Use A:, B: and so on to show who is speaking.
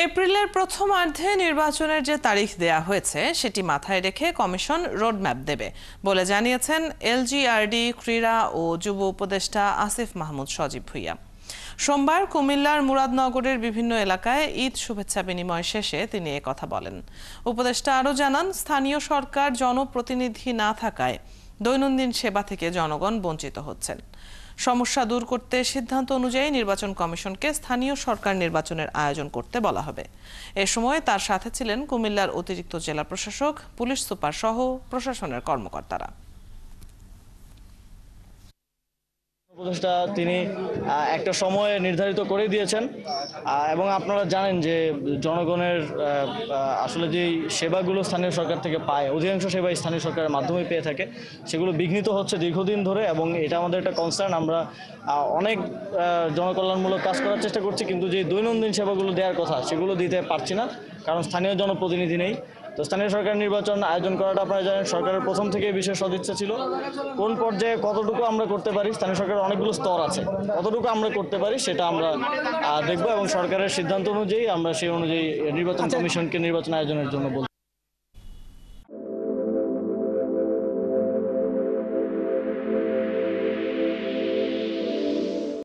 A: এপ্রিলের প্রথমার্ধে নির্বাচনের যে তারিখ দেয়া হয়েছে সেটি মাথায় রেখে কমিশন রোডম্যাপ দেবে বলে জানিয়েছেন এলজিআরডি ক্রীড়া ও যুব উপদেষ্টা আসিফ মাহমুদ সজীব ভুঁইয়া। সোমবার কুমিল্লার মুরাদনগরের বিভিন্ন এলাকায় ঈদ শুভেচ্ছা বিনিময় শেষে তিনি একথা বলেন। উপদেষ্টা আরও জানান, স্থানীয় সরকার জনপ্রতিনিধি না থাকায় দৈনন্দিন সেবা থেকে জনগণ বঞ্চিত হচ্ছেন। সমস্যা দূর করতে সিদ্ধান্ত অনুযায়ী নির্বাচন কমিশনকে স্থানীয় সরকার নির্বাচনের আয়োজন করতে বলা হবে। এ সময় তার সাথে ছিলেন কুমিল্লার অতিরিক্ত জেলা প্রশাসক, পুলিশ সুপার সহ প্রশাসনের কর্মকর্তারা।
B: উপদেষ্টা তিনি একটা সময় নির্ধারিত করে দিয়েছেন এবং আপনারা জানেন যে জনগণের আসলে যে সেবাগুলো স্থানীয় সরকার থেকে পায়, অধিকাংশ সেবা স্থানীয় সরকারের মাধ্যমে পেয়ে থাকে, সেগুলো বিঘ্নিত হচ্ছে দীর্ঘদিন ধরে এবং এটা আমাদের একটা কনসার্ন। আমরা অনেক জনকল্যাণমূলক কাজ করার চেষ্টা করছি, কিন্তু যে দৈনন্দিন সেবাগুলো দেওয়ার কথা সেগুলো দিতে পারছি না, কারণ স্থানীয় জনপ্রতিনিধি নেই। তো স্থানীয় সরকার নির্বাচন আয়োজন করাটা আপনারা জানেন সরকারের প্রথম থেকে বিশেষ সদিচ্ছা ছিল। কোন পর্যায়ে কতটুকু আমরা করতে পারি, স্থানীয় সরকারের অনেকগুলো স্তর আছে, কতটুকু আমরা করতে পারি সেটা আমরা দেখব এবং সরকারের সিদ্ধান্ত অনুযায়ী আমরা সেই অনুযায়ী নির্বাচন কমিশনকে নির্বাচন আয়োজনের জন্য বলব।